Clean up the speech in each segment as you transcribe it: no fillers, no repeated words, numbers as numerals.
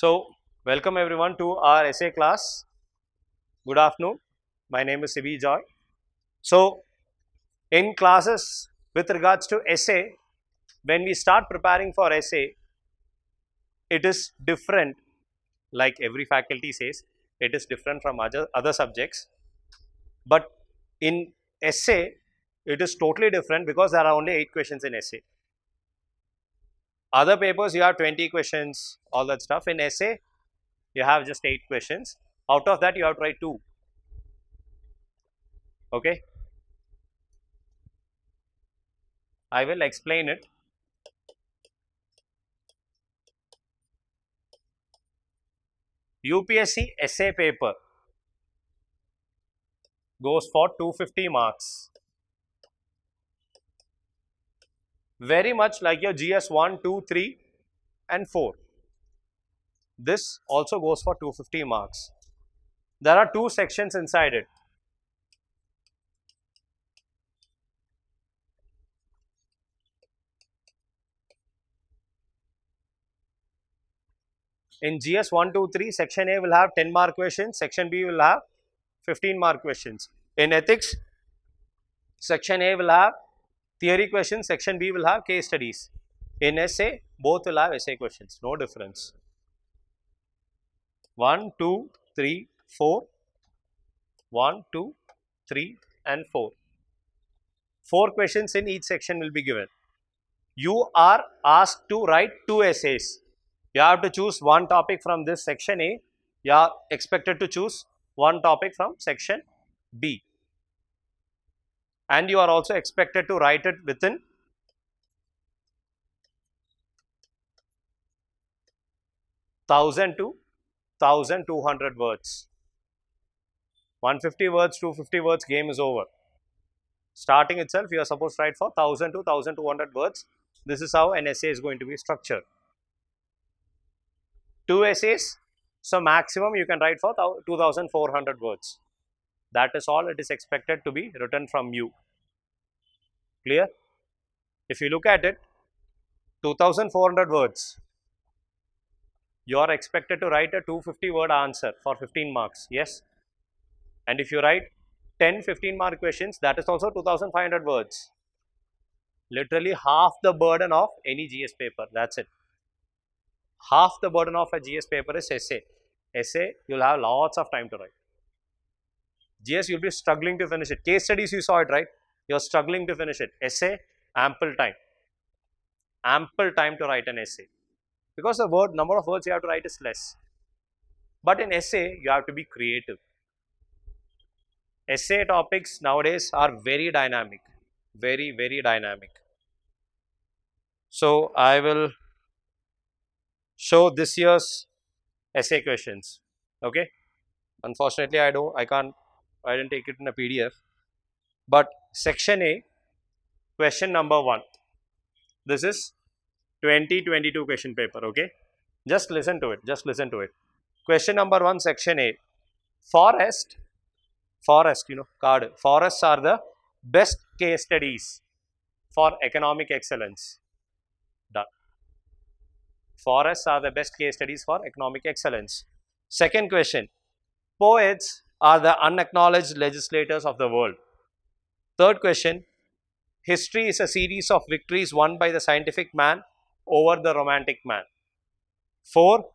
So, welcome everyone to our essay class. Good afternoon. My name is Sibi Joy. So, in classes with regards to essay, when we start preparing for essay, it is different, like every faculty says, it is different from other subjects. But in essay, it is totally different because there are only 8 questions in essay. Other papers, you have 20 questions, all that stuff. In essay, you have just 8 questions. Out of that, you have to write 2. Okay. I will explain it. UPSC essay paper goes for 250 marks. Very much like your GS 1, 2, 3 and 4. This also goes for 250 marks. There are 2 sections inside it. In GS 1, 2, 3, section A will have 10 mark questions, section B will have 15 mark questions. In ethics, section A will have theory questions, section B will have case studies. In essay, both will have essay questions, no difference. 1, 2, 3, 4, 1, 2, 3 and 4. 4 questions in each section will be given. You are asked to write 2 essays. You have to choose one topic from this section A. You are expected to choose one topic from section B. And you are also expected to write it within 1000 to 1200 words. 150 words, 250 words, game is over. Starting itself, you are supposed to write for 1000 to 1200 words. This is how an essay is going to be structured. 2 essays, so maximum you can write for 2400 words. That is all it is expected to be written from you. Clear? If you look at it, 2400 words, you are expected to write a 250 word answer for 15 marks. Yes. And if you write 10-15 mark questions, that is also 2500 words. Literally half the burden of any GS paper. That's it. Half the burden of a GS paper is essay. Essay, you'll have lots of time to write. GS, you'll be struggling to finish it. Case studies, you saw it, right? You're struggling to finish it. Essay, ample time. Ample time to write an essay. Because the number of words you have to write is less. But in essay, you have to be creative. Essay topics nowadays are very dynamic. Very, very dynamic. So, I will show this year's essay questions. Okay. Unfortunately, I didn't take it in a PDF. But section A, question number 1. This is 2022 question paper. Okay. Just listen to it. Just listen to it. Question number 1, section A. Forest, card. Forests are the best case studies for economic excellence. Done. Forests are the best case studies for economic excellence. Second question. Poets are the unacknowledged legislators of the world. Third question. History is a series of victories won by the scientific man over the romantic man. 4.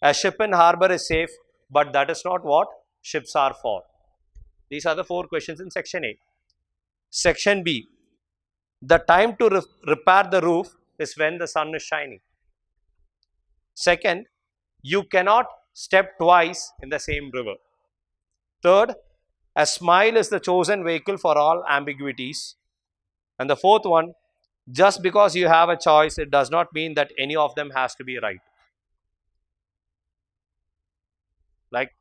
A ship in harbor is safe, but that is not what ships are for. These are the 4 questions in section A. Section B. The time to repair the roof is when the sun is shining. Second, you cannot step twice in the same river. Third, a smile is the chosen vehicle for all ambiguities. And the fourth one, just because you have a choice, it does not mean that any of them has to be right. Like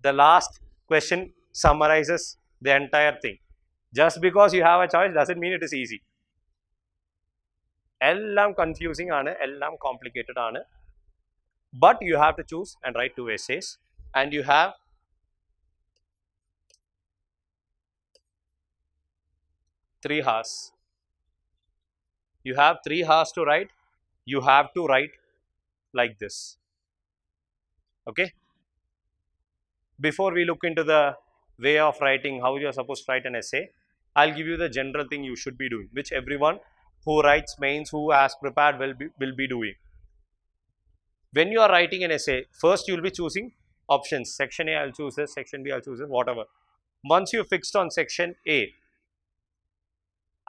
the last question summarizes the entire thing. Just because you have a choice doesn't mean it is easy. Ellam confusing aanu, ellam complicated aanu. But you have to choose and write 2 essays, and you have 3 hours. You have 3 hours to write. You have to write like this. Okay. Before we look into the way of writing, how you are supposed to write an essay, I'll give you the general thing you should be doing, which everyone who writes mains, who has prepared will be doing. When you are writing an essay, first you will be choosing options. Section A, I'll choose this. Section B, I'll choose this. Whatever. Once you fixed on section A,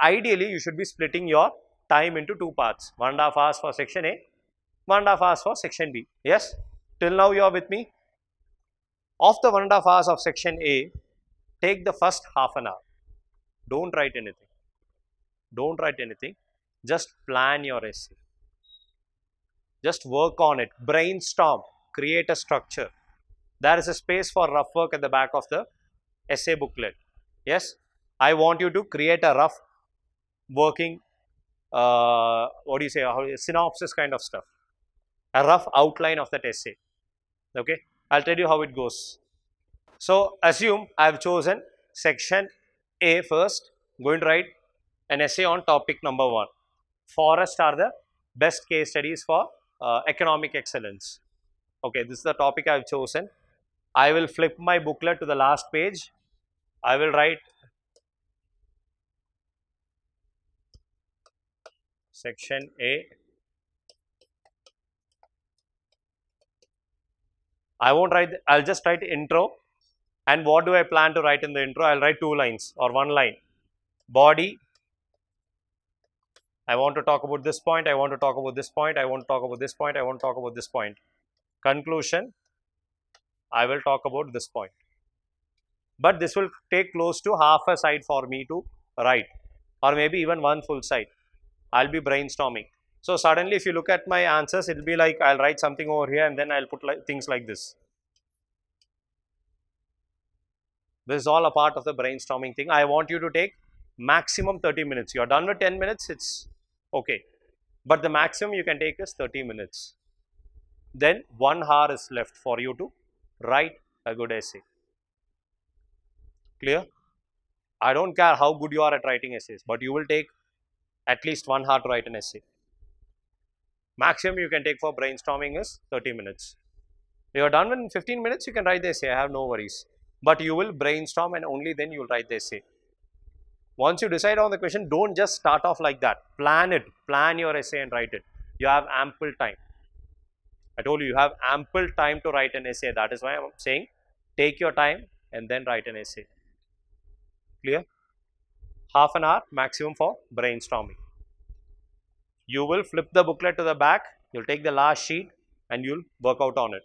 ideally you should be splitting your time into two parts. 1.5 hours for section A, 1.5 hours for section B. Yes? Till now you are with me? Of the 1.5 hours of section A, take the first half an hour. Don't write anything. Don't write anything. Just plan your essay. Just work on it. Brainstorm. Create a structure. There is a space for rough work at the back of the essay booklet. Yes? I want you to create a rough working, what do you say, synopsis kind of stuff. A rough outline of that essay. Okay? I'll tell you how it goes. So, assume I have chosen section A first. I'm going to write an essay on topic number 1. Forests are the best case studies for economic excellence. Okay, this is the topic I have chosen. I will flip my booklet to the last page. I will write section A. I won't write, I'll just write intro. And what do I plan to write in the intro? I'll write 2 lines or 1 line. Body. I want to talk about this point. I want to talk about this point. I want to talk about this point. I want to talk about this point. Conclusion. I will talk about this point. But this will take close to half a side for me to write, or maybe even 1 full side. I'll be brainstorming. So suddenly if you look at my answers, it will be like I'll write something over here and then I'll put things like this. This is all a part of the brainstorming thing. I want you to take maximum 30 minutes. You're done with 10 minutes, it's okay. But the maximum you can take is 30 minutes. Then 1 hour is left for you to write a good essay. Clear? I don't care how good you are at writing essays, but you will take at least 1 hour to write an essay. Maximum you can take for brainstorming is 30 minutes. If you are done in 15 minutes, you can write the essay. I have no worries. But you will brainstorm and only then you will write the essay. Once you decide on the question, don't just start off like that. Plan it. Plan your essay and write it. You have ample time. I told you, you have ample time to write an essay. That is why I am saying, take your time and then write an essay. Clear? Half an hour maximum for brainstorming. You will flip the booklet to the back. You'll take the last sheet and you'll work out on it.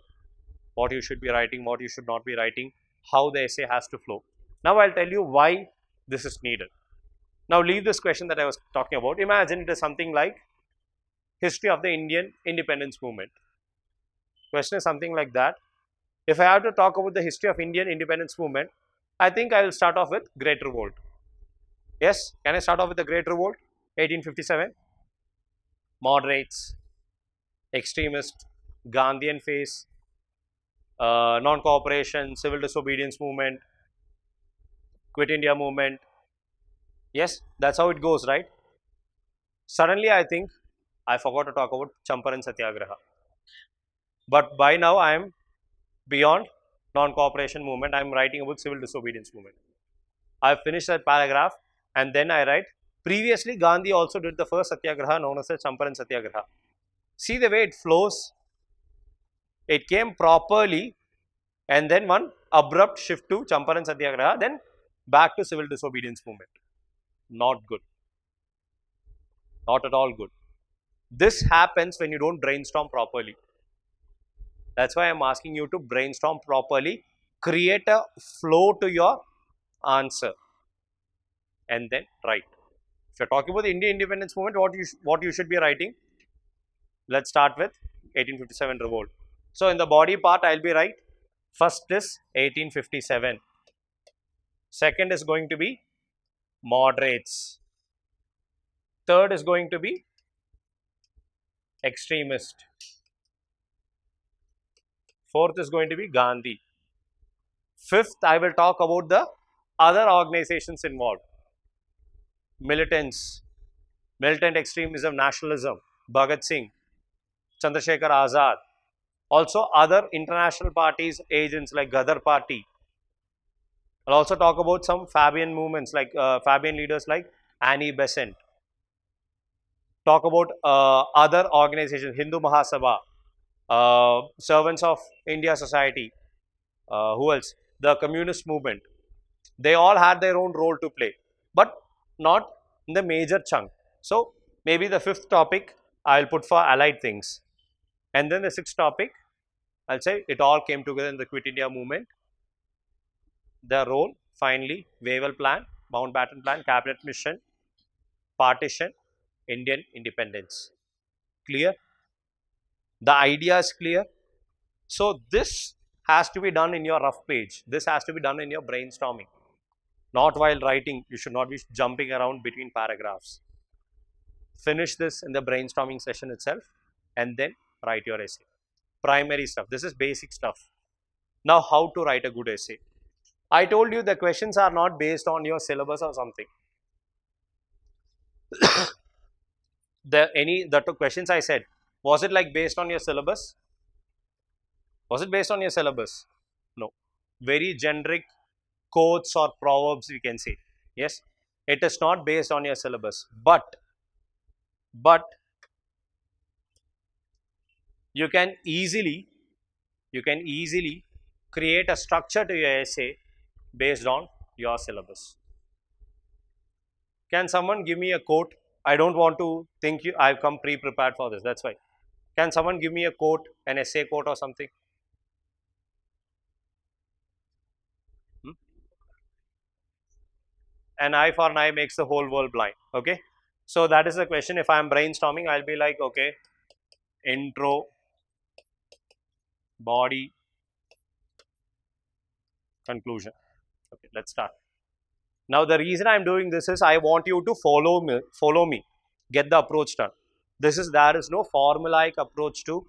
What you should be writing, what you should not be writing, how the essay has to flow. Now I'll tell you why this is needed. Now leave this question that I was talking about. Imagine it is something like history of the Indian independence movement. Question is something like that. If I have to talk about the history of Indian independence movement, I think I will start off with Great Revolt. Yes, can I start off with the Great Revolt, 1857? Moderates, extremists, Gandhian phase, non-cooperation, civil disobedience movement, Quit India movement. Yes, that's how it goes, right? Suddenly I think I forgot to talk about Champaran Satyagraha. But by now I am beyond non-cooperation movement. I am writing about civil disobedience movement. I have finished that paragraph and then I write, previously Gandhi also did the first Satyagraha known as the Champaran Satyagraha. See the way it flows. It came properly and then one abrupt shift to Champaran Satyagraha, then back to civil disobedience movement. Not good. Not at all good. This happens when you don't brainstorm properly. That's why I'm asking you to brainstorm properly, create a flow to your answer and then write. If you're talking about the Indian independence movement, what you should be writing? Let's start with 1857 revolt. So in the body part, I'll be right. First is 1857. Second is going to be moderates. Third is going to be extremist. Fourth is going to be Gandhi. Fifth, I will talk about the other organizations involved. Militants, militant extremism, nationalism, Bhagat Singh, Chandrasekhar Azad, Also, other international parties, agents like Ghadar Party. I'll also talk about some Fabian movements like Fabian leaders like Annie Besant. Talk about other organizations, Hindu Mahasabha, Servants of India Society, who else? The communist movement. They all had their own role to play, but not in the major chunk. So maybe the fifth topic I'll put for allied things. And then the sixth topic, I'll say it all came together in the Quit India movement. The role, finally, Wavell Plan, Mountbatten Plan, Cabinet Mission, Partition, Indian independence. Clear? The idea is clear. So this has to be done in your rough page. This has to be done in your brainstorming. Not while writing. You should not be jumping around between paragraphs. Finish this in the brainstorming session itself and then write your essay. Primary stuff. This is basic stuff. Now, how to write a good essay? I told you the questions are not based on your syllabus or something. The two questions I said, was it like based on your syllabus? Was it based on your syllabus? No. Very generic quotes or proverbs we can say. Yes, it is not based on your syllabus, but you can easily create a structure to your essay based on your syllabus. Can someone give me a quote? I don't want to think I've come pre-prepared for this. That's why. Can someone give me a quote, an essay quote or something? An eye for an eye makes the whole world blind. Okay. So that is the question. If I am brainstorming, I'll be like, okay, intro, body, conclusion. Okay, let's start. Now the reason I'm doing this is I want you to follow me, get the approach done. There is no formulaic approach to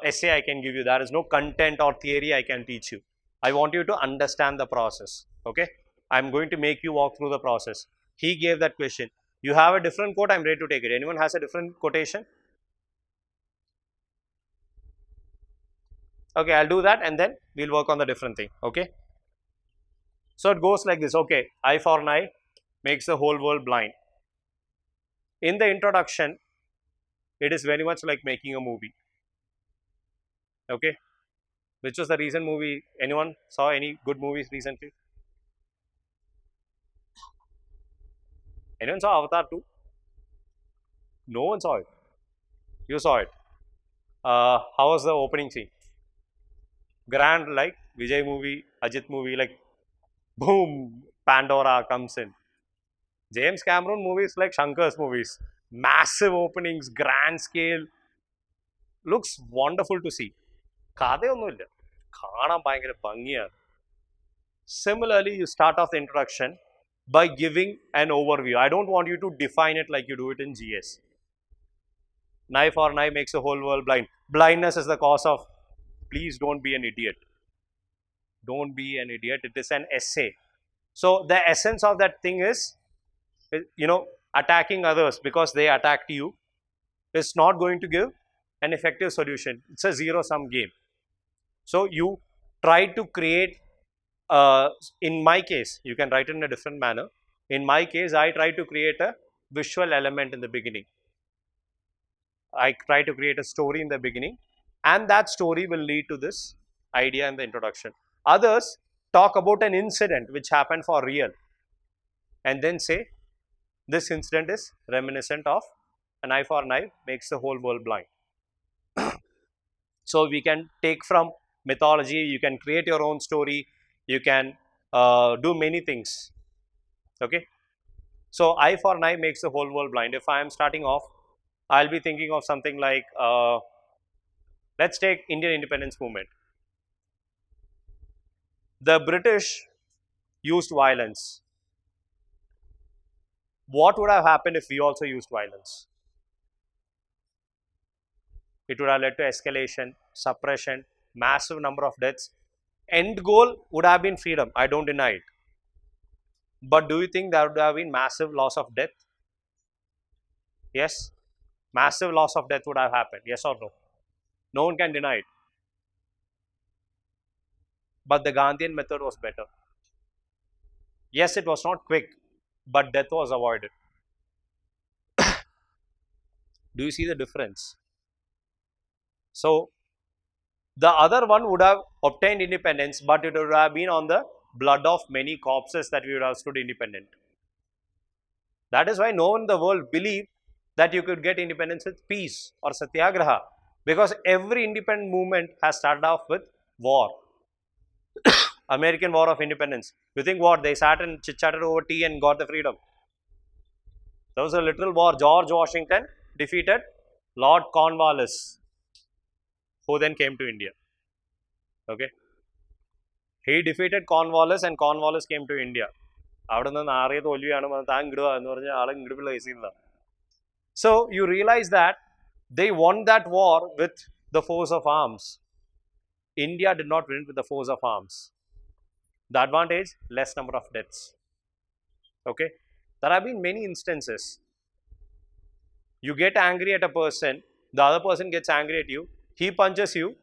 essay I can give you. There is no content or theory I can teach you. I want you to understand the process. Okay, I'm going to make you walk through the process. He gave that question. You have a different quote, I'm ready to take it. Anyone has a different quotation? Okay, I'll do that and then we'll work on the different thing. Okay. So it goes like this. Okay, eye for an eye makes the whole world blind. In the introduction, it is very much like making a movie. Okay. Which was the recent movie? Anyone saw any good movies recently? Anyone saw Avatar 2? No one saw it. You saw it. How was the opening scene? Grand, like Vijay movie, Ajit movie, like boom, Pandora comes in. James Cameron movies like Shankar's movies. Massive openings, grand scale. Looks wonderful to see. Similarly, you start off the introduction by giving an overview. I don't want you to define it like you do it in GS. An eye for an eye makes the whole world blind. Blindness is the cause of. Please don't be an idiot. Don't be an idiot. It is an essay. So the essence of that thing is, attacking others because they attacked you is not going to give an effective solution. It's a zero-sum game. So you try to create, in my case, you can write it in a different manner. In my case, I try to create a visual element in the beginning. I try to create a story in the beginning, and that story will lead to this idea in the introduction. Others talk about an incident which happened for real and then say this incident is reminiscent of an eye for an eye makes the whole world blind. So we can take from mythology, you can create your own story, you can do many things. Okay. So eye for an eye makes the whole world blind. If I am starting off, I'll be thinking of something like, let's take Indian independence movement. The British used violence. What would have happened if we also used violence? It would have led to escalation, suppression, massive number of deaths. End goal would have been freedom. I don't deny it. But do you think there would have been massive loss of death? Yes. Massive loss of death would have happened. Yes or no? No one can deny it. But the Gandhian method was better. Yes, it was not quick, but death was avoided. Do you see the difference? So, the other one would have obtained independence, but it would have been on the blood of many corpses that we would have stood independent. That is why no one in the world believed that you could get independence with peace or satyagraha, because every independent movement has started off with war. American War of Independence. You think what? They sat and chit-chatted over tea and got the freedom. There was a literal war. George Washington defeated Lord Cornwallis, who then came to India. Okay. He defeated Cornwallis and Cornwallis came to India. So you realize that they won that war with the force of arms. India did not win it with the force of arms. The advantage, less number of deaths. Okay. There have been many instances. You get angry at a person, the other person gets angry at you, he punches you,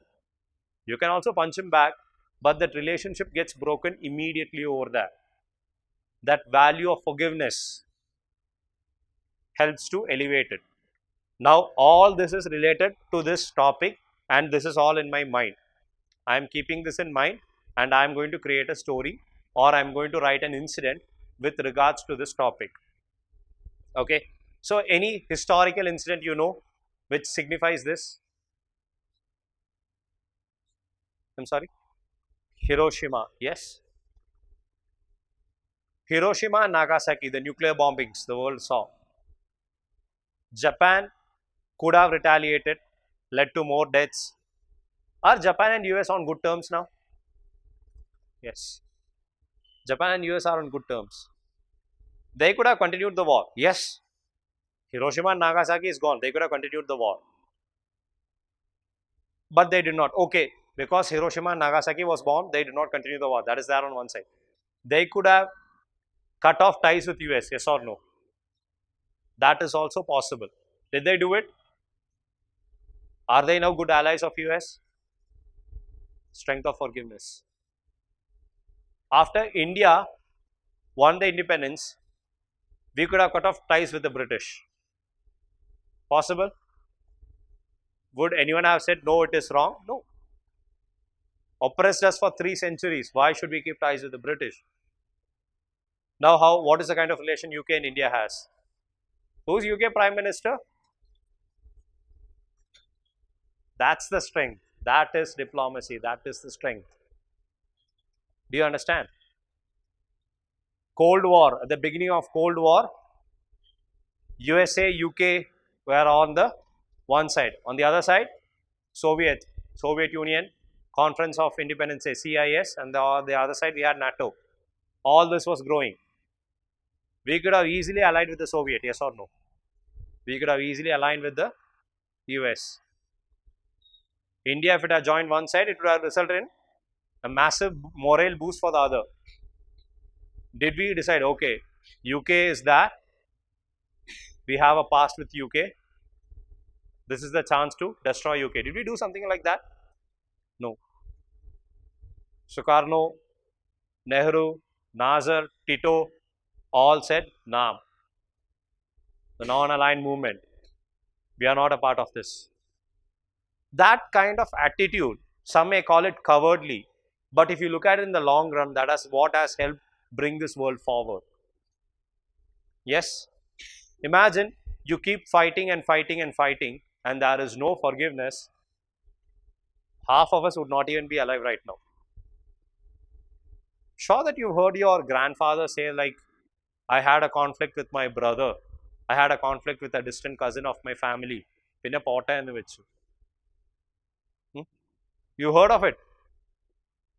you can also punch him back, but that relationship gets broken immediately over that. That value of forgiveness helps to elevate it. Now, all this is related to this topic, and this is all in my mind. I am keeping this in mind, and I am going to create a story, or I am going to write an incident with regards to this topic. Okay. So, any historical incident you know which signifies this? I'm sorry? Hiroshima, yes. Hiroshima and Nagasaki, the nuclear bombings the world saw. Japan could have retaliated, led to more deaths. Are Japan and US on good terms now? Yes. Japan and US are on good terms. They could have continued the war. Yes. Hiroshima and Nagasaki is gone. They could have continued the war. But they did not. Okay. Because Hiroshima and Nagasaki was bombed, they did not continue the war. That is there on one side. They could have cut off ties with US. Yes or no? That is also possible. Did they do it? Are they now good allies of US? Strength of forgiveness. After India won the independence, we could have cut off ties with the British. Possible? Would anyone have said, no, it is wrong? No. Oppressed us for 3 centuries. Why should we keep ties with the British? Now, what is the kind of relation UK and India has? Who is UK Prime Minister? That's the strength. That is diplomacy. That is the strength. Do you understand? Cold War. At the beginning of Cold War, USA, UK were on the one side. On the other side, Soviet Union, Conference of Independence, CIS, and the other side we had NATO. All this was growing. We could have easily allied with the Soviet, yes or no? We could have easily aligned with the US. India, if it had joined one side, it would have resulted in a massive morale boost for the other. Did we decide, okay, UK is that, we have a past with UK, this is the chance to destroy UK. Did we do something like that? No. Sukarno, Nehru, Nazar, Tito, all said, Naam. The non-aligned movement. We are not a part of this. That kind of attitude, some may call it cowardly, but if you look at it in the long run, that is what has helped bring this world forward. Yes? Imagine you keep fighting and fighting and fighting, and there is no forgiveness. Half of us would not even be alive right now. Sure that you've heard your grandfather say, like, I had a conflict with my brother. I had a conflict with a distant cousin of my family. Pinna potta ennu vechu. You heard of it?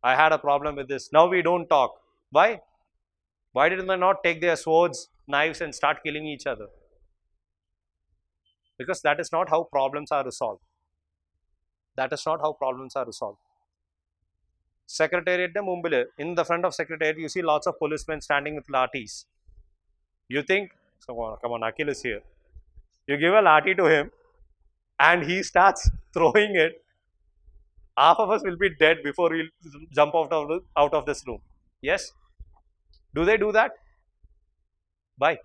I had a problem with this. Now we don't talk. Why? Why did they not take their swords, knives and start killing each other? Because that is not how problems are resolved. That is not how problems are resolved. Secretariat Mumbai, in the front of Secretariat, you see lots of policemen standing with lathis. You think, come on, Akhil is here. You give a lathi to him and he starts throwing it Half of us will be dead before we jump out of this room. Yes? Do they do that? Why?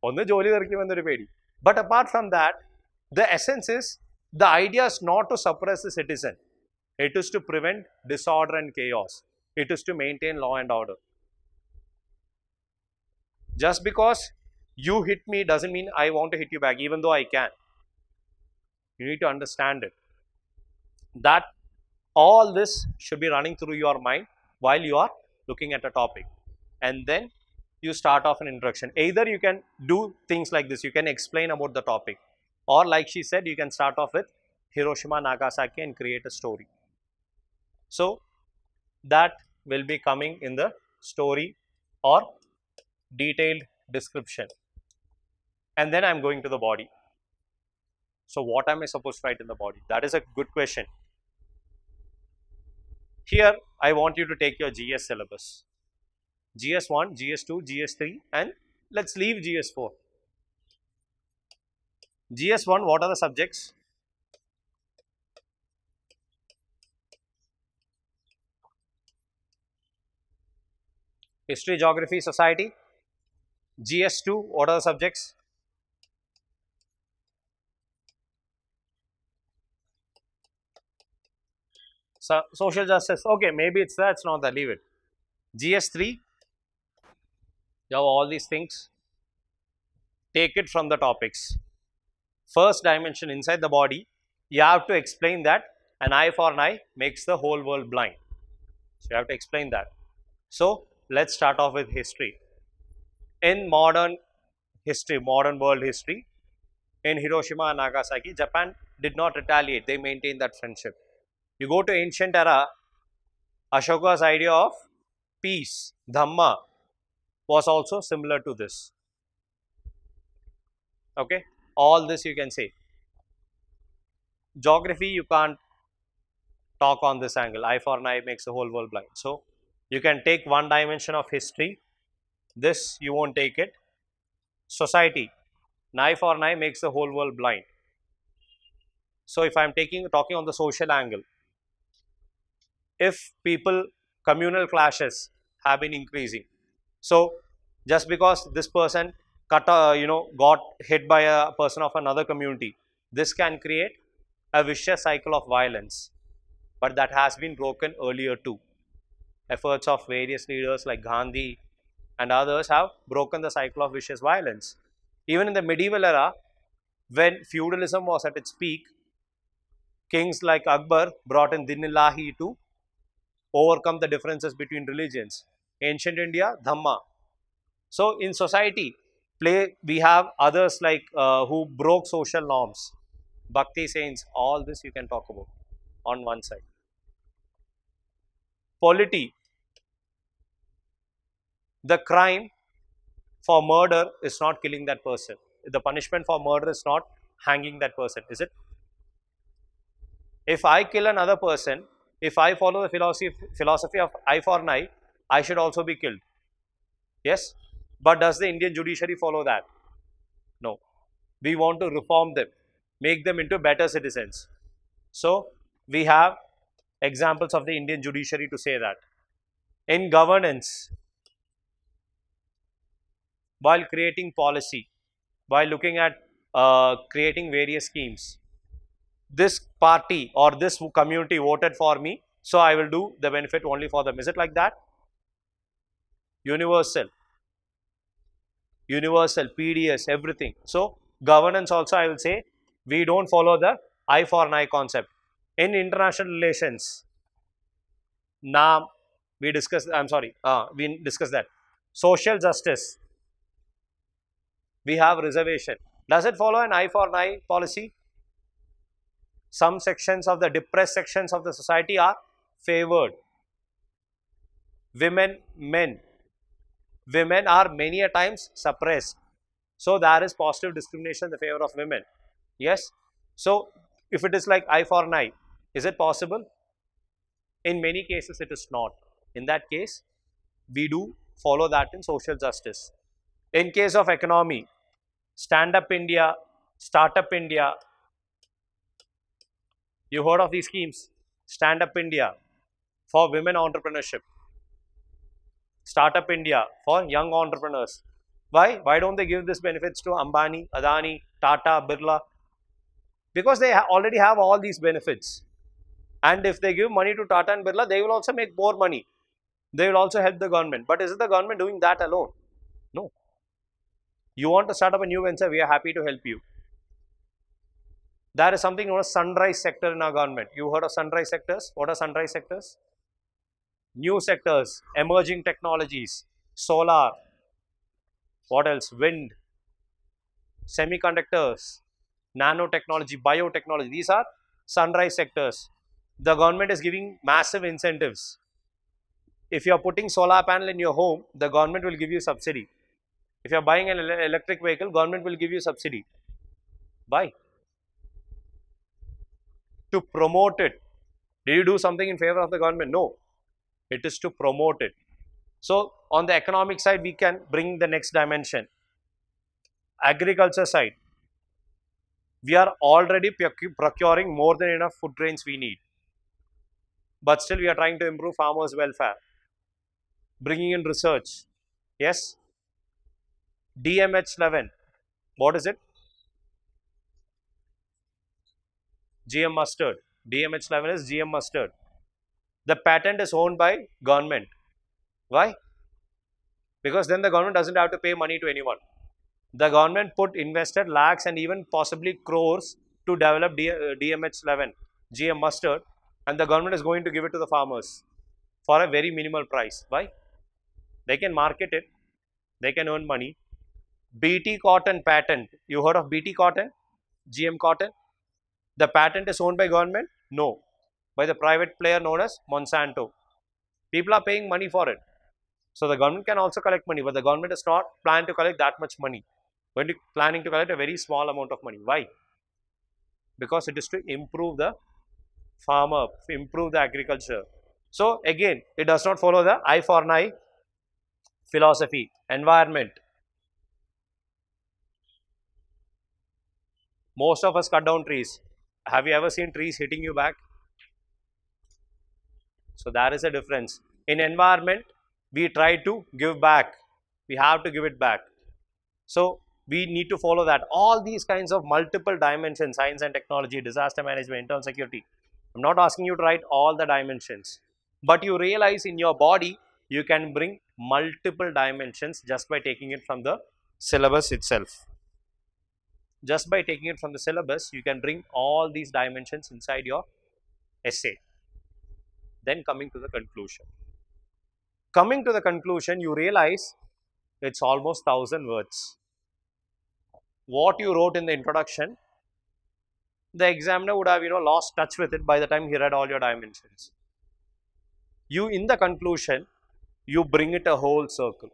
ഒന്ന് ജോലി തെറിക്കുമെന്നൊരു പേടി. But apart from that, the essence is, the idea is not to suppress the citizen. It is to prevent disorder and chaos. It is to maintain law and order. Just because you hit me doesn't mean I want to hit you back, even though I can. You need to understand it. That all this should be running through your mind while you are looking at a topic. And then you start off an introduction. Either you can do things like this, you can explain about the topic, or like she said, you can start off with Hiroshima, Nagasaki and create a story. So that will be coming in the story or detailed description. And then I'm going to the body. So what am I supposed to write in the body? That is a good question. Here I want you to take your GS syllabus. GS1, GS2, GS3 and let's leave GS4. GS1, what are the subjects? History, Geography, Society. GS2, what are the subjects? So, social justice. Okay, maybe it's that, it's not that, leave it. GS3, you have all these things. Take it from the topics. First dimension inside the body, you have to explain that an eye for an eye makes the whole world blind. So you have to explain that. So let's start off with history. In modern history, modern world history, in Hiroshima and Nagasaki, Japan did not retaliate. They maintained that friendship. You go to ancient era, Ashoka's idea of peace, Dhamma, was also similar to this. Okay, all this you can say. Geography, you can't talk on this angle. Eye for an eye makes the whole world blind. So you can take one dimension of history. This you won't take it. Society, an eye for an eye makes the whole world blind. So if I'm talking on the social angle, if people, communal clashes have been increasing, so just because this person got hit by a person of another community, this can create a vicious cycle of violence. But that has been broken earlier too. Efforts of various leaders like Gandhi and others have broken the cycle of vicious violence. Even in the medieval era, when feudalism was at its peak, kings like Akbar brought in Din-i-Ilahi to overcome the differences between religions. Ancient India, Dhamma. So in society, we have others like who broke social norms, Bhakti saints, all this you can talk about on one side. Polity, the crime for murder is not killing that person. The punishment for murder is not hanging that person, is it? If I kill another person, if I follow the philosophy of eye for an eye, I should also be killed. Yes? But does the Indian judiciary follow that? No. We want to reform them, make them into better citizens. So we have examples of the Indian judiciary to say that. In governance, while creating policy, while looking at creating various schemes, this party or this community voted for me, so I will do the benefit only for them. Is it like that? Universal, PDS, everything. So governance also, I will say, we don't follow the eye for an eye concept. In international relations, we discussed that. Social justice, we have reservation. Does it follow an eye for an eye policy? Some sections of the depressed sections of the society are favored. Women, men. Women are many a times suppressed. So there is positive discrimination in the favor of women. Yes? So if it is like eye for an eye, is it possible? In many cases it is not. In that case, we do follow that in social justice. In case of economy, Stand Up India, Startup India, You heard of these schemes? Stand Up India for women entrepreneurship. Startup India for young entrepreneurs. Why? Why don't they give this benefits to Ambani, Adani, Tata, Birla? Because they already have all these benefits. And if they give money to Tata and Birla, they will also make more money. They will also help the government. But is it the government doing that alone? No. You want to start up a new venture, we are happy to help you. There is something known as sunrise sector in our government. You heard of sunrise sectors? What are sunrise sectors? New sectors, emerging technologies, solar, what else? Wind, semiconductors, nanotechnology, biotechnology. These are sunrise sectors. The government is giving massive incentives. If you are putting solar panel in your home, the government will give you subsidy. If you are buying an electric vehicle, government will give you subsidy. Why? To promote it. Did you do something in favor of the government? No. It is to promote it. So, on the economic side, we can bring the next dimension. Agriculture side. We are already procuring more than enough food grains we need. But still, we are trying to improve farmers' welfare. Bringing in research. Yes. DMH11. What is it? GM mustard. DMH11 is GM mustard. The patent is owned by government. Why? Because then the government doesn't have to pay money to anyone. The government invested lakhs and even possibly crores to develop DMH11, GM mustard, and the government is going to give it to the farmers for a very minimal price. Why? They can market it, they can earn money. BT cotton patent. You heard of BT cotton? GM cotton? The patent is owned by government? No. By the private player known as Monsanto. People are paying money for it. So the government can also collect money, but the government is not planning to collect that much money. We're planning to collect a very small amount of money. Why? Because it is to improve the farmer, improve the agriculture. So again, it does not follow the eye for an eye philosophy. Environment. Most of us cut down trees. Have you ever seen trees hitting you back? So there is a difference. In environment, we try to give back. We have to give it back. So we need to follow that. All these kinds of multiple dimensions, science and technology, disaster management, internal security. I'm not asking you to write all the dimensions. But you realize in your body, you can bring multiple dimensions just by taking it from the syllabus itself. Just by taking it from the syllabus, you can bring all these dimensions inside your essay. Then coming to the conclusion. Coming to the conclusion, you realize it's almost 1000 words. What you wrote in the introduction, the examiner would have lost touch with it by the time he read all your dimensions. You, in the conclusion, you bring it a whole circle.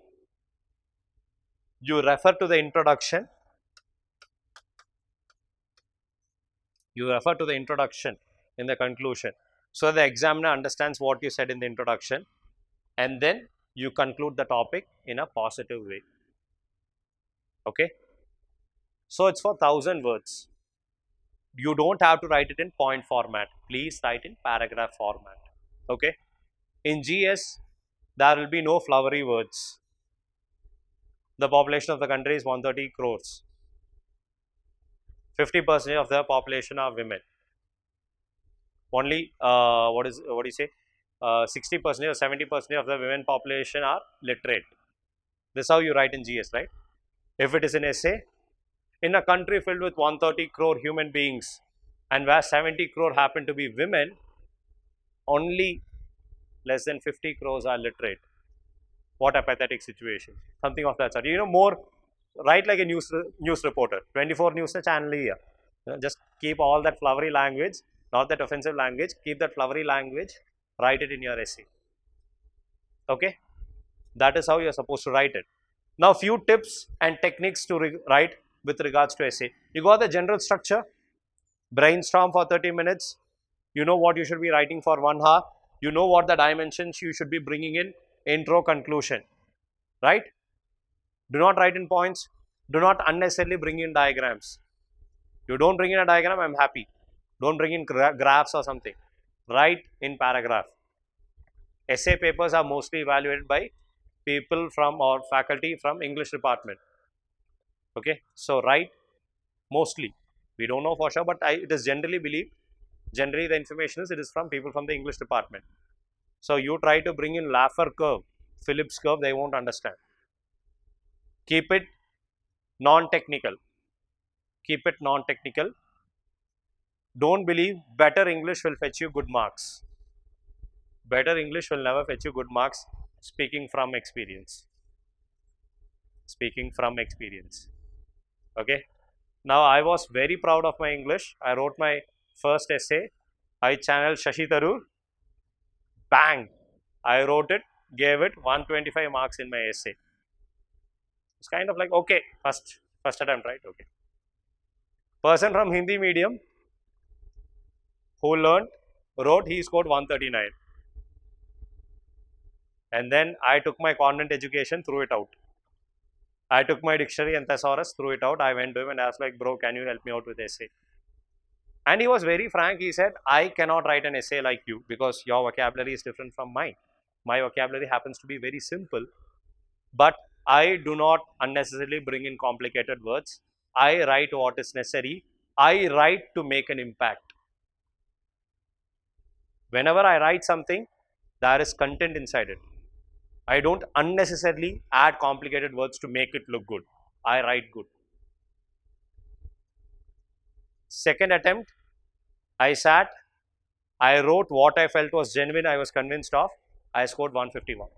You refer to the introduction. You refer to the introduction in the conclusion. So the examiner understands what you said in the introduction, and then you conclude the topic in a positive way. Okay. So it's for 1000 words. You don't have to write it in point format. Please write in paragraph format. Okay. In GS, there will be no flowery words. The population of the country is 130 crores. 50% of the population are women. Only 60% or 70% of the women population are literate. This is how you write in GS, right? If it is an essay, in a country filled with 130 crore human beings and where 70 crore happen to be women, only less than 50 crores are literate. What a pathetic situation. Something of that sort. More, write like a news reporter. 24 news channel here. Just keep all that flowery language, not that offensive language. Keep that flowery language. Write it in your essay. Okay? That is how you are supposed to write it. Now, few tips and techniques to write with regards to essay. You got the general structure. Brainstorm for 30 minutes. You know what you should be writing for 1 hour. You know what the dimensions you should be bringing in. Intro, conclusion. Right? Do not write in points. Do not unnecessarily bring in diagrams. You don't bring in a diagram, I'm happy. Don't bring in graphs or something. Write in paragraph. Essay papers are mostly evaluated by people from or faculty from English department. Okay, so write mostly. We don't know for sure, but it is generally believed. Generally, the information is it is from people from the English department. So you try to bring in Laffer curve, Phillips curve, they won't understand. Keep it non-technical. Keep it non-technical. Don't believe better English will fetch you good marks. Better English will never fetch you good marks. Speaking from experience. Speaking from experience. Okay. Now I was very proud of my English. I wrote my first essay. I channeled Shashi Tharoor. Bang! I wrote it, gave it 125 marks in my essay. It's kind of like, okay, first attempt, right? Okay. Person from Hindi medium who wrote, he scored 139. And then I took my convent education, threw it out. I took my dictionary and thesaurus, threw it out. I went to him and asked like, bro, can you help me out with essay? And he was very frank. He said, I cannot write an essay like you because your vocabulary is different from mine. My vocabulary happens to be very simple, but I do not unnecessarily bring in complicated words. I write what is necessary. I write to make an impact. Whenever I write something, there is content inside it. I don't unnecessarily add complicated words to make it look good. I write good. Second attempt, I sat, I wrote what I felt was genuine, I was convinced of. I scored 151.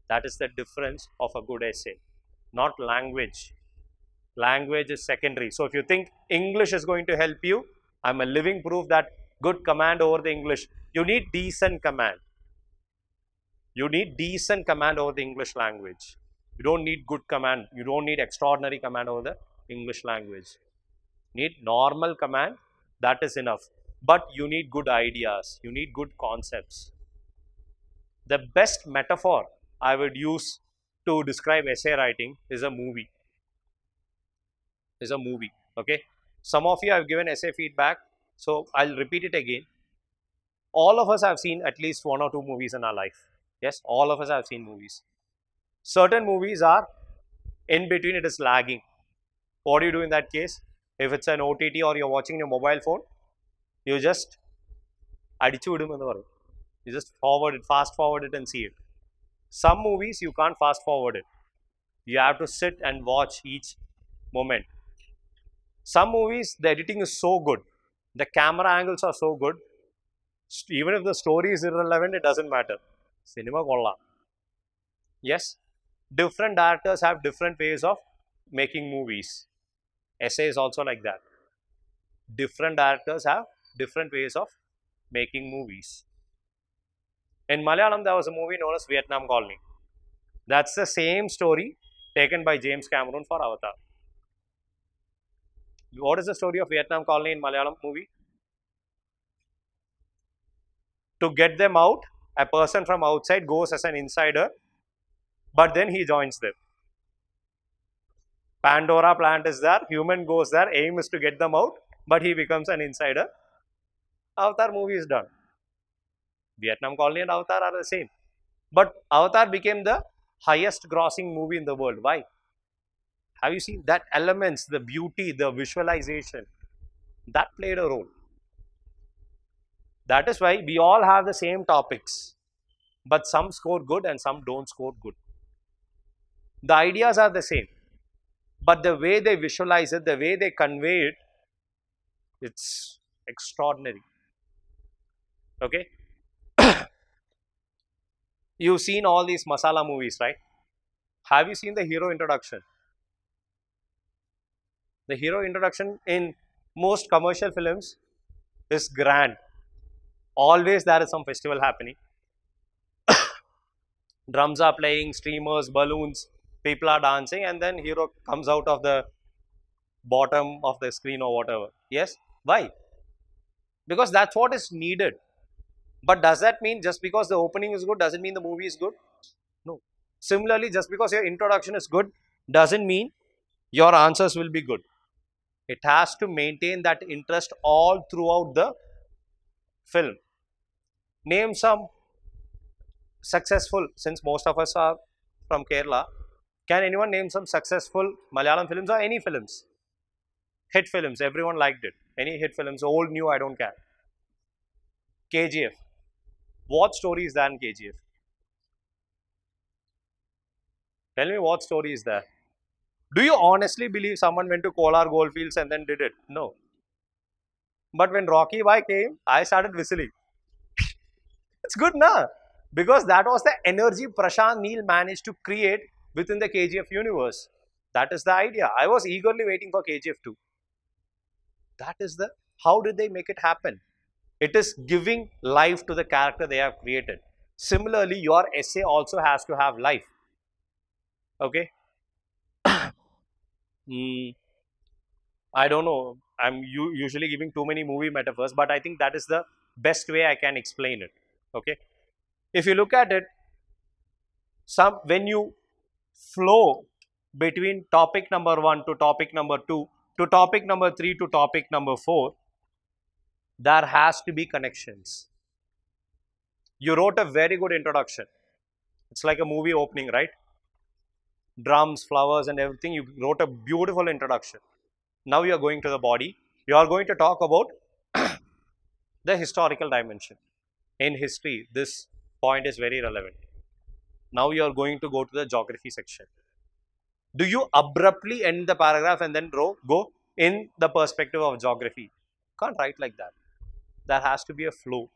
That is the difference of a good essay, not language. Language is secondary. So if you think English is going to help you, I'm a living proof that good command over the English. You need decent command. You need decent command over the English language. You don't need good command. You don't need extraordinary command over the English language. You need normal command, that is enough. But you need good ideas. You need good concepts. The best metaphor I would use to describe essay writing is a movie. Okay. Some of you have given essay feedback, so I'll repeat it again. All of us have seen at least 1 or 2 movies in our life. Yes, all of us have seen movies. Certain movies are in between, it is lagging. What do you do in that case? If it's an OTT or you're watching your mobile phone, you just fast forward it and see it. Some movies you can't fast forward it. You have to sit and watch each moment. Some movies, the editing is so good, the camera angles are so good, even if the story is irrelevant, it doesn't matter. Cinema kolla. Yes, different directors have different ways of making movies. Essay is also like that. Different directors have different ways of making movies. In Malayalam, there was a movie known as Vietnam Colony. That's the same story taken by James Cameron for Avatar. What is the story of Vietnam Colony in Malayalam movie? To get them out, a person from outside goes as an insider, but then he joins them. Pandora plant is there, human goes there, aim is to get them out, but he becomes an insider. Avatar movie is done. Vietnam Colony and Avatar are the same. But Avatar became the highest grossing movie in the world. Why? Have you seen that elements, the beauty, the visualization, that played a role. That is why we all have the same topics, but some score good and some don't score good. The ideas are the same, but the way they visualize it, the way they convey it, it's extraordinary. Okay? You've seen all these masala movies, right? Have you seen the hero introduction? The hero introduction in most commercial films is grand. Always there is some festival happening. Drums are playing, streamers, balloons, people are dancing, and then hero comes out of the bottom of the screen or whatever. Yes? Why? Because that's what is needed. But does that mean just because the opening is good, doesn't mean the movie is good? No. Similarly, just because your introduction is good, doesn't mean your answers will be good. It has to maintain that interest all throughout the film. Name some successful, since most of us are from Kerala, can anyone name some successful Malayalam films or any films? Hit films, everyone liked it. Any hit films, old, new, I don't care. KGF. What story is there in KGF? Tell me what story is there. Do you honestly believe someone went to Kolar Goldfields and then did it? No. But when Rocky Bhai came, I started whistling. It's good, na? Because that was the energy Prashant Neel managed to create within the KGF universe. That is the idea. I was eagerly waiting for KGF 2. That is the, how did they make it happen? It is giving life to the character they have created. Similarly, your essay also has to have life. Okay? I don't know. I'm usually giving too many movie metaphors, but I think that is the best way I can explain it. Okay? If you look at it, when you flow between topic number 1 to topic number 2 to topic number 3 to topic number 4, there has to be connections. You wrote a very good introduction. It's like a movie opening, right? Drums, flowers and everything. You wrote a beautiful introduction. Now you are going to the body. You are going to talk about the historical dimension. In history, this point is very relevant. Now you are going to go to the geography section. Do you abruptly end the paragraph and then go in the perspective of geography? Can't write like that. There has to be a flow.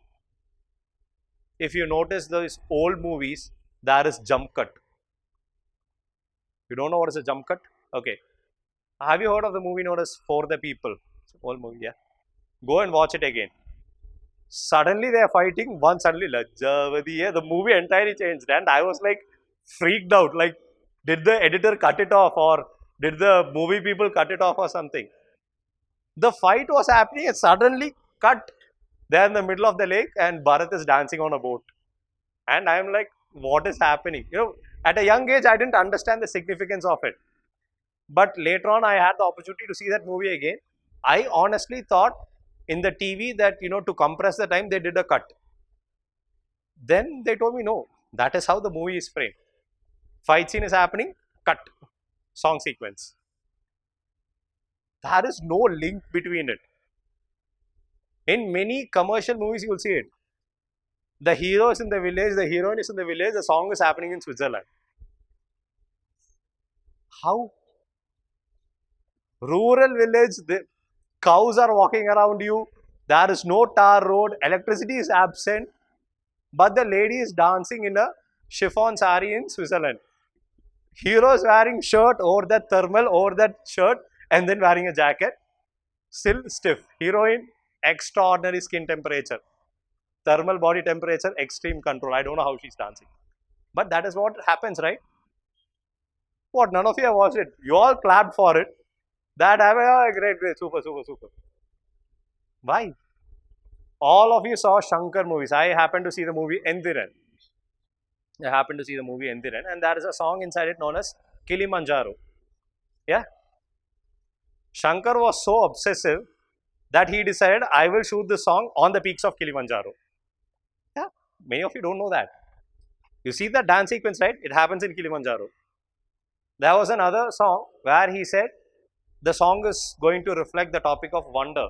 If you notice those old movies, there is jump cut. You don't know what is a jump cut? Okay. Have you heard of the movie known as For the People? It's an old movie, yeah. Go and watch it again. Suddenly they are fighting, one suddenly Lajjavadi, the movie entirely changed and I was like freaked out, like did the editor cut it off or did the movie people cut it off or something? The fight was happening and suddenly cut there in the middle of the lake and Bharat is dancing on a boat. And I am like, what is happening? You know, at a young age I didn't understand the significance of it. But later on I had the opportunity to see that movie again. I honestly thought in the TV that, you know, to compress the time they did a cut. Then they told me no, that is how the movie is framed. Fight scene is happening, cut, song sequence. There is no link between it. In many commercial movies you will see it. The hero is in the village, the heroine is in the village, the song is happening in Switzerland. How? Rural village, the cows are walking around you, there is no tar road, electricity is absent, but the lady is dancing in a chiffon sari in Switzerland. Hero is wearing shirt over that thermal, over that shirt and then wearing a jacket, still stiff. Heroine, extraordinary skin temperature, thermal body temperature, extreme control. I don't know how she's dancing. But that is what happens, right? What, none of you have watched it? You all clapped for it. That great, super. Why? All of you saw Shankar movies. I happened to see the movie Endiran. And there is a song inside it known as Kilimanjaro. Yeah? Shankar was so obsessive that he decided, I will shoot this song on the peaks of Kilimanjaro. Yeah? Many of you don't know that. You see the dance sequence, right? It happens in Kilimanjaro. There was another song where he said, the song is going to reflect the topic of wonder.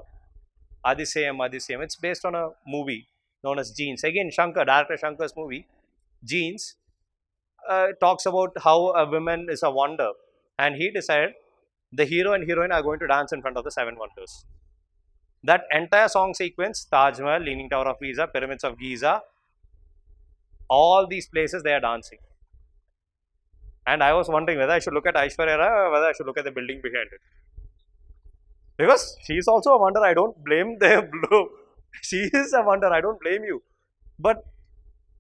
Adisayam. It's based on a movie known as Genes. Again, director Shankar's movie, Genes, talks about how a woman is a wonder. And he decided the hero and heroine are going to dance in front of the 7 wonders. That entire song sequence, Taj Mahal, Leaning Tower of Pisa, Pyramids of Giza, all these places they are dancing. And I was wondering whether I should look at Aishwarya Rai or whether I should look at the building behind it. Because she is also a wonder, I don't blame the blue. She is a wonder, I don't blame you. But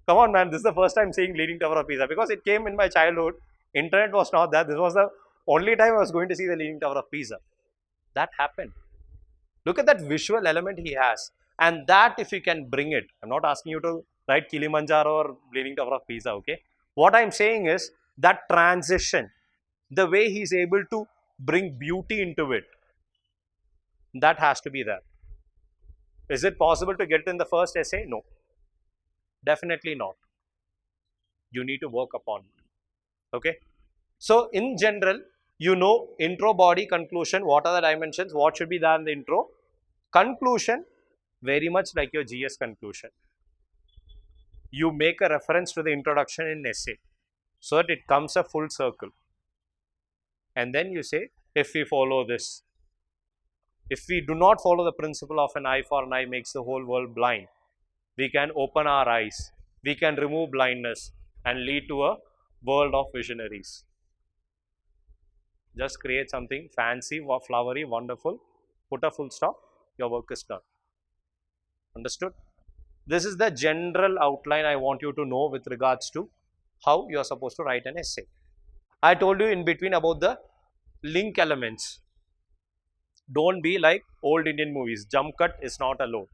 come on man, this is the first time seeing Leaning Tower of Pisa because it came in my childhood. Internet was not there. This was the only time I was going to see the Leaning Tower of Pisa. That happened. Look at that visual element he has. And that if you can bring it, I'm not asking you to write Kilimanjaro or Leaning Tower of Pisa, okay? What I'm saying is that transition, the way he's able to bring beauty into it. That has to be there. Is it possible to get it in the first essay? No, definitely not. You need to work upon it. Okay. So in general, you know, intro, body, conclusion, what are the dimensions, what should be there in the intro. Conclusion, very much like your GS conclusion. You make a reference to the introduction in essay so that it comes a full circle. And then you say, if we follow this, if we do not follow the principle of an eye for an eye makes the whole world blind, we can open our eyes, we can remove blindness and lead to a world of visionaries. Just create something fancy, flowery, wonderful, put a full stop, your work is done. Understood? This is the general outline I want you to know with regards to how you are supposed to write an essay. I told you in between about the link elements. Don't be like old Indian movies. Jump cut is not allowed.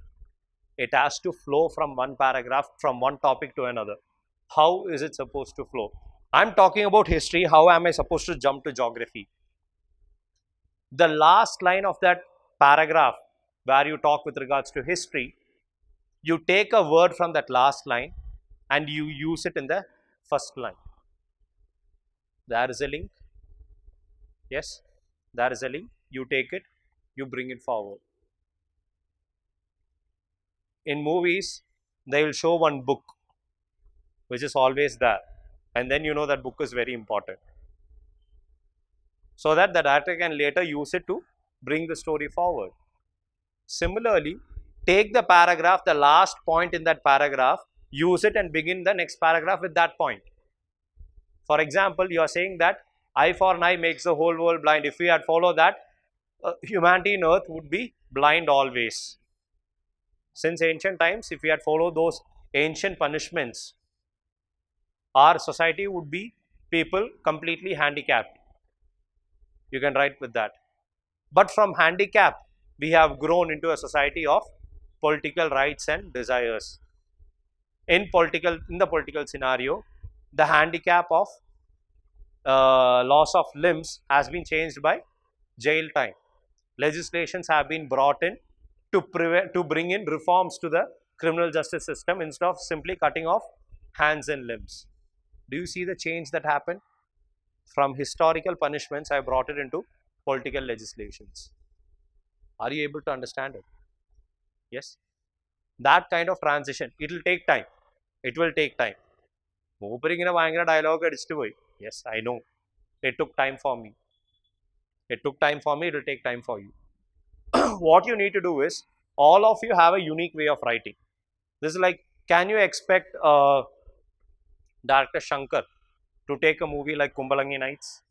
It has to flow from one paragraph, from one topic to another. How is it supposed to flow? I'm talking about history. How am I supposed to jump to geography? The last line of that paragraph where you talk with regards to history, you take a word from that last line and you use it in the first line. There is a link. Yes, there is a link. You take it, you bring it forward. In movies, they will show one book which is always there, and then you know that book is very important, so that the director can later use it to bring the story forward. Similarly, take the paragraph, the last point in that paragraph, use it and begin the next paragraph with that point. For example, you are saying that eye for an eye makes the whole world blind. If we had followed that, humanity in earth would be blind always. Since ancient times, if we had followed those ancient punishments, our society would be people completely handicapped. You can write with that. But from handicap, we have grown into a society of political rights and desires. In the political scenario, the handicap of loss of limbs has been changed by jail time. Legislations have been brought in to bring in reforms to the criminal justice system instead of simply cutting off hands and limbs. Do you see the change that happened? From historical punishments, I brought it into political legislations. Are you able to understand it? Yes. That kind of transition, it will take time. It will take time. Dialogue. Yes, I know. It took time for me. It took time for me, it will take time for you. What you need to do is, all of you have a unique way of writing. This is like, can you expect director Shankar to take a movie like Kumbalangi Nights?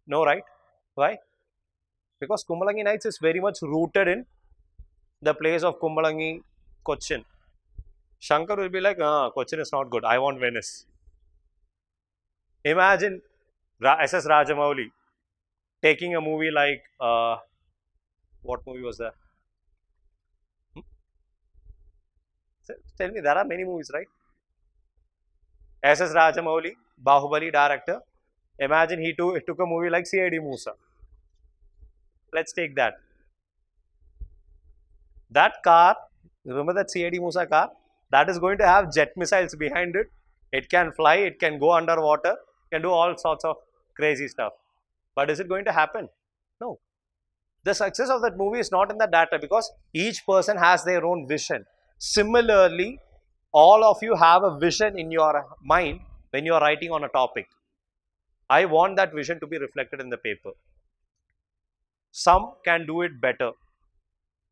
No, right? Why? Because Kumbalangi Nights is very much rooted in the place of Kumbalangi, Cochin. Shankar will be like, Cochin is not good, I want Venice. Imagine SS Rajamouli taking a movie like, what movie was that? Tell me, there are many movies, right? SS Rajamouli, Bahubali director. Imagine he took a movie like CID Musa. Let's take that. That car, remember that CID Musa car? That is going to have jet missiles behind it. It can fly, it can go underwater, can do all sorts of crazy stuff. But is it going to happen? No. The success of that movie is not in the data, because each person has their own vision. Similarly, all of you have a vision in your mind when you are writing on a topic. I want that vision to be reflected in the paper. Some can do it better.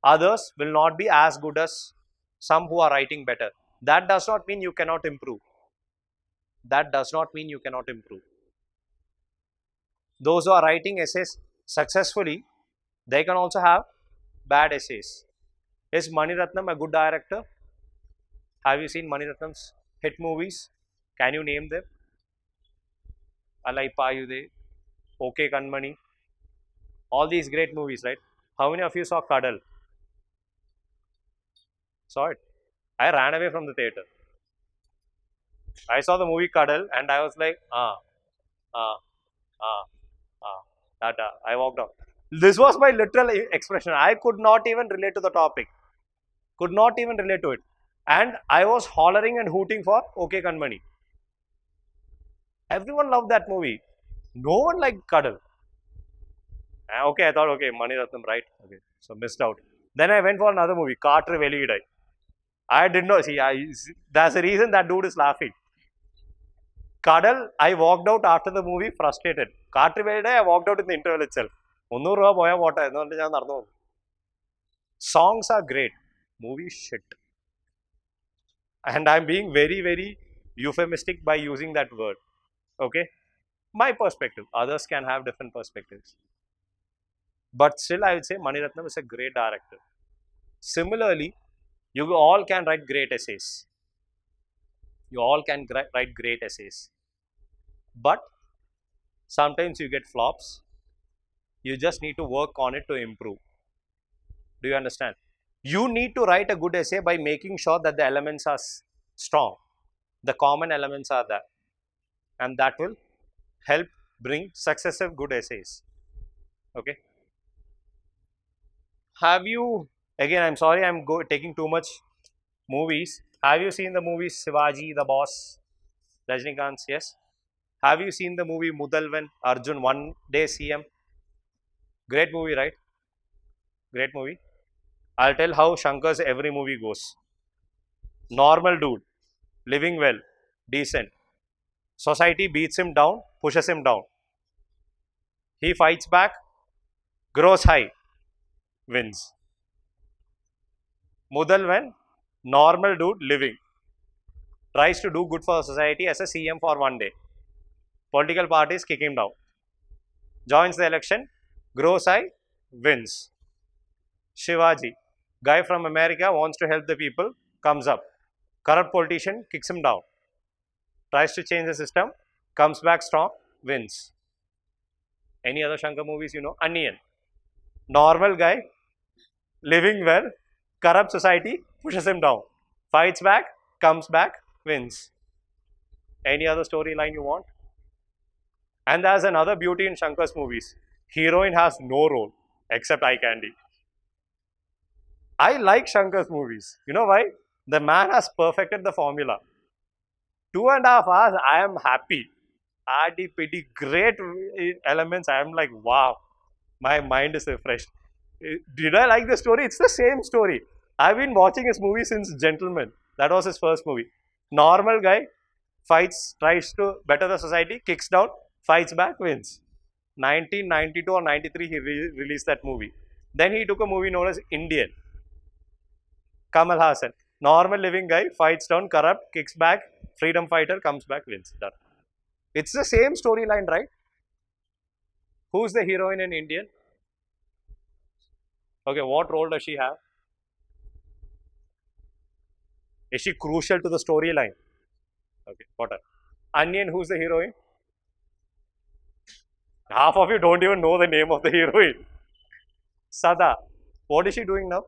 Others will not be as good as some who are writing better. That does not mean you cannot improve. That does not mean you cannot improve. Those who are writing essays successfully, they can also have bad essays. Is Mani Ratnam a good director? Have you seen Mani Ratnam's hit movies? Can you name them? Alai Payude, OK Kanmani, all these great movies, right? How many of you saw Kadal? Saw it? I ran away from the theatre. I saw the movie Kadal and I was like, Tata. I walked out. This was my literal expression. I could not even relate to the topic. Could not even relate to it. And I was hollering and hooting for OK Kanmani. Everyone loved that movie. No one liked Cuddle. Okay, I thought, okay, Mani Ratnam, right? Okay, so missed out. Then I went for another movie, Kaatru Veliyidai. I did not see. That's the reason that dude is laughing. Cuddle, I walked out after the movie frustrated. Kaatru Veliyidai, I walked out in the interval itself. Songs are great. Movie shit. And I'm being very, very euphemistic by using that word. Okay? My perspective. Others can have different perspectives. But still, I would say Mani Ratnam is a great director. Similarly, you all can write great essays. You all can write great essays. But sometimes you get flops. You just need to work on it to improve. Do you understand? You need to write a good essay by making sure that the elements are strong. The common elements are there. And that will help bring successive good essays. Okay? Have you, again, I'm sorry I'm taking too much movies. Have you seen the movie Shivaji, the Boss? Rajinikanth, yes. Have you seen the movie Mudalvan, Arjun, One Day CM? Great movie, right? Great movie. I'll tell how Shankar's every movie goes. Normal dude, living well, decent. Society beats him down, pushes him down. He fights back, grows high, wins. Mudalvan, normal dude living, tries to do good for society as a CM for one day. Political parties kick him down. Joins the election, grows high, wins. Shivaji, guy from America wants to help the people, comes up. Corrupt politician kicks him down. Tries to change the system, comes back strong, wins. Any other Shankar movies you know? Onion. Normal guy, living well, corrupt society pushes him down. Fights back, comes back, wins. Any other storyline you want? And there's another beauty in Shankar's movies. Heroine has no role except eye candy. I like Shankar's movies. You know why? The man has perfected the formula. 2.5 hours, I am happy. Pretty great elements. I am like, wow, my mind is refreshed. Did I like the story? It's the same story. I've been watching his movie since Gentleman. That was his first movie. Normal guy, fights, tries to better the society, kicks down, fights back, wins. 1992 or 93, he released that movie. Then he took a movie known as Indian. Kamal Hassan. Normal living guy, fights down, corrupt, kicks back, freedom fighter, comes back, wins. Done. It's the same storyline, right? Who's the heroine in Indian? Okay, what role does she have? Is she crucial to the storyline? Okay, what? Onion, who's the heroine? Half of you don't even know the name of the heroine. Sada, what is she doing now?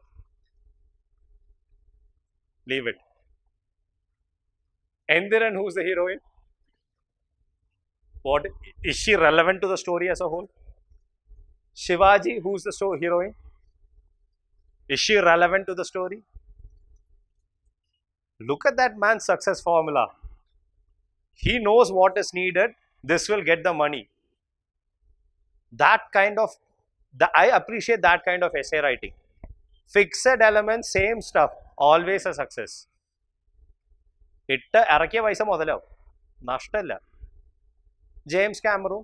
Leave it. Endiran, who's the heroine? What is she relevant to the story as a whole? Shivaji, who's the heroine? Is she relevant to the story? Look at that man's success formula. He knows what is needed. This will get the money. That kind of, I appreciate that kind of essay writing. Fixed elements, same stuff, always a success. ഇറക്കിയ പൈസ മുതലാവും, നഷ്ടമില്ല. James Cameron,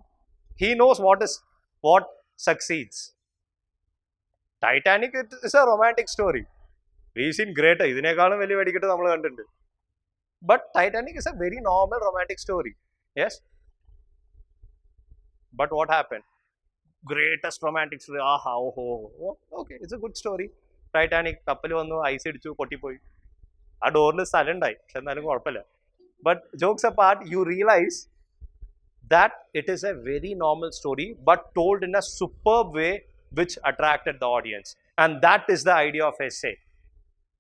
he knows what succeeds. Titanic is a romantic story. We've seen greater. ഇതിനേക്കാളും വലിയ വെടിക്കെട്ട് നമ്മൾ കണ്ടിട്ടുണ്ട്. But Titanic is a very normal romantic story. Yes? But what happened? Greatest romantic story. Aha, oh, okay, it's a good story. Titanic, കപ്പൽ വന്നു, ice ഇടിച്ചു, പൊട്ടിപ്പോയി. ആ ഡോറിൽ സ്ഥലം ഉണ്ടായി, പക്ഷെ എന്നാലും കുഴപ്പമില്ല. But jokes apart, you realize that it is a very normal story but told in a superb way which attracted the audience. And that is the idea of essay.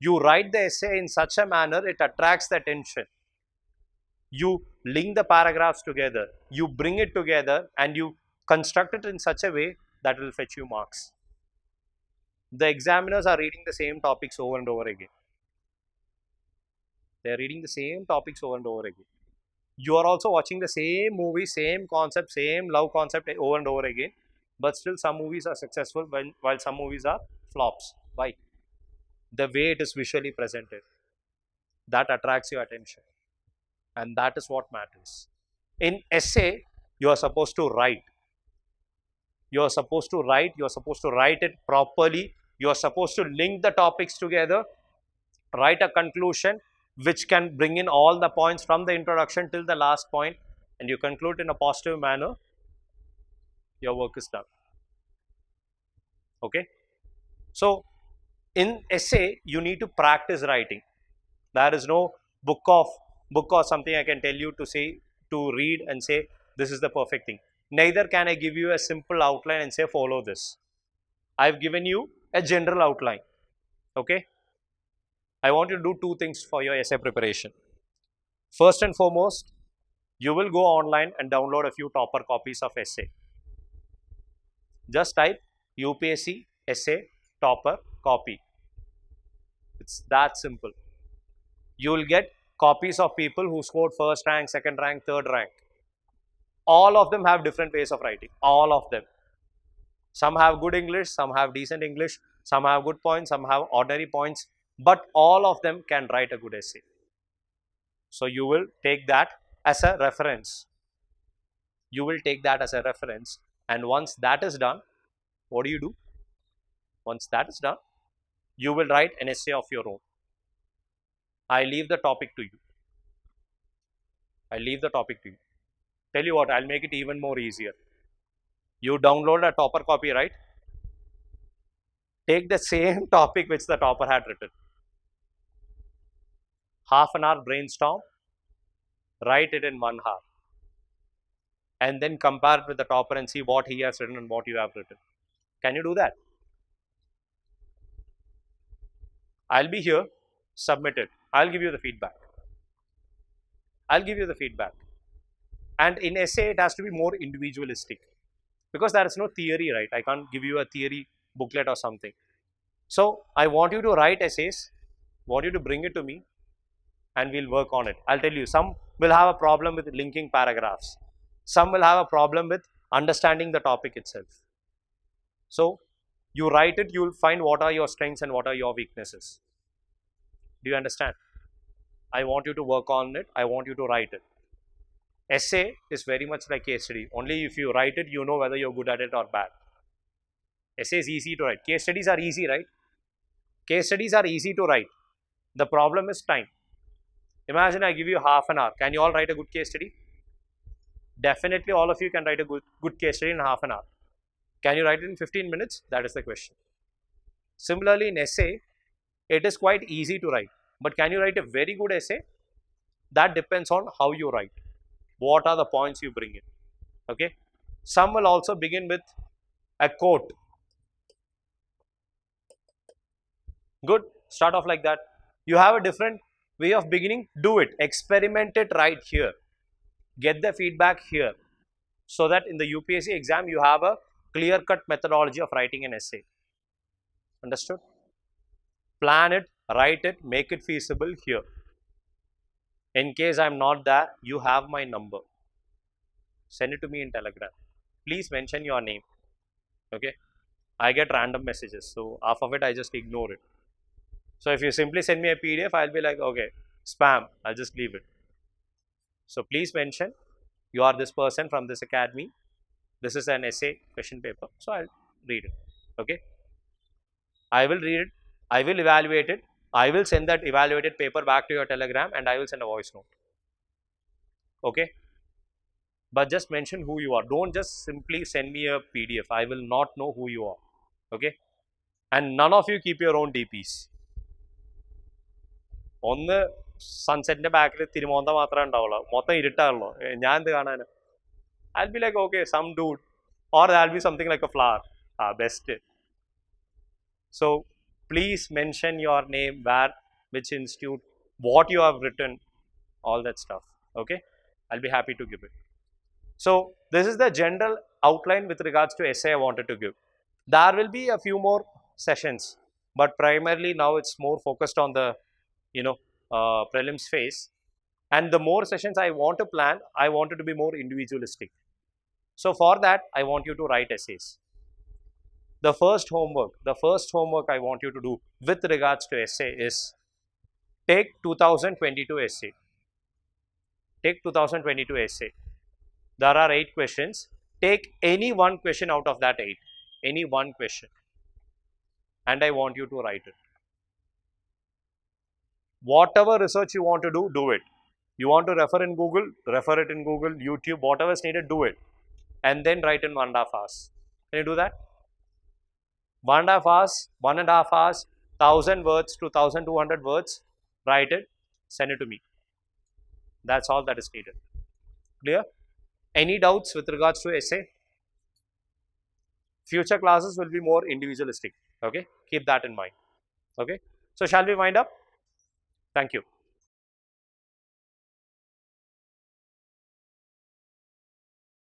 You write the essay in such a manner it attracts the attention. You link the paragraphs together, you bring it together and you construct it in such a way that will fetch you marks. The examiners are reading the same topics over and over again. They are reading the same topics over and over again. You are also watching the same movie, same concept, same love concept over and over again. But still some movies are successful while some movies are flops. Why? The way it is visually presented. That attracts your attention. And that is what matters. In essay, you are supposed to write. You are supposed to write. You are supposed to write it properly. You are supposed to link the topics together, write a conclusion which can bring in all the points from the introduction till the last point, and you conclude in a positive manner. Your work is done. Okay. So, in essay, you need to practice writing. There is no book or something I can tell you to say, to read and say this is the perfect thing. Neither can I give you a simple outline and say follow this. I've given you a general outline. Okay. I want you to do two things for your essay preparation. First and foremost, you will go online and download a few topper copies of essay. Just type UPSC essay topper copy. It's that simple. You will get copies of people who scored first rank, second rank, third rank. All of them have different ways of writing. All of them. Some have good English, some have decent English, some have good points, some have ordinary points. But all of them can write a good essay. So you will take that as a reference. You will take that as a reference. And once that is done, what do? Once that is done, you will write an essay of your own. I leave the topic to you. I leave the topic to you. Tell you what, I'll make it even more easier. You download a topper copy, right? Take the same topic which the topper had written. Half an hour brainstorm, write it in 1 hour. And then compare it with the topper and see what he has written and what you have written. Can you do that? I'll be here, submit it. I'll give you the feedback. I'll give you the feedback. And in essay, it has to be more individualistic. Because there is no theory, right? I can't give you a theory booklet or something. So, I want you to write essays, want you to bring it to me, and we'll work on it. I'll tell you, some will have a problem with linking paragraphs. Some will have a problem with understanding the topic itself. So, you write it, you'll find what are your strengths and what are your weaknesses. Do you understand? I want you to work on it. I want you to write it. Essay is very much like case study. Only if you write it, you know whether you're good at it or bad. Essay is easy to write. Case studies are easy, right? Case studies are easy to write. The problem is time. Imagine I give you half an hour. Can you all write a good case study? Definitely all of you can write a good case study in half an hour. Can you write it in 15 minutes? That is the question. Similarly, in essay, it is quite easy to write. But can you write a very good essay? That depends on how you write. What are the points you bring in? Okay. Some will also begin with a quote. Good. Start off like that. You have a different way of beginning. Do it. Experiment it right here. Get the feedback here. So that in the UPSC exam, you have a clear-cut methodology of writing an essay. Understood? Plan it, write it, make it feasible here. In case I'm not there, you have my number. Send it to me in Telegram. Please mention your name. Okay? I get random messages. So, half of it I just ignore it. So, if you simply send me a PDF, I'll be like, okay, spam. I'll just leave it. So, please mention you are this person from this academy. This is an essay question paper. So, I'll read it. Okay? I will read it. I will evaluate it. I will send that evaluated paper back to your Telegram and I will send a voice note. Okay? But just mention who you are. Don't just simply send me a PDF. I will not know who you are. Okay? And none of you keep your own DPs. ഒന്ന് സൺസെറ്റിന്റെ ബാക്കിൽ തിരുമോന്ത മാത്രമേ ഉണ്ടാവുള്ളൂ മൊത്തം ഇരുട്ടാണല്ലോ ഞാൻ എന്ത് കാണാൻ I'll be like okay some dude or there'll be something like a flower best so please mention your name where which institute what you have written all that stuff okay I'll be happy to give it so this is the general outline with regards to essay I wanted to give. There will be a few more sessions, but primarily now it's more focused on the, you know, prelims phase. And the more sessions I want to plan, I want it to be more individualistic. So for that, I want you to write essays. The first homework I want you to do with regards to essay is take 2022 essay. Take 2022 essay. There are 8 questions. Take any one question out of that 8. Any one question. And I want you to write it. Whatever research you want to do, do it. You want to refer in Google, refer it in Google, YouTube, whatever is needed, do it. And then write in 1.5 hours. Can you do that? 1.5 hours, 1.5 hours, 1000 words to 1200 words, write it, send it to me. That's all that is needed. Clear? Any doubts with regards to essay? Future classes will be more individualistic. Okay, keep that in mind. Okay, so shall we wind up? Thank you.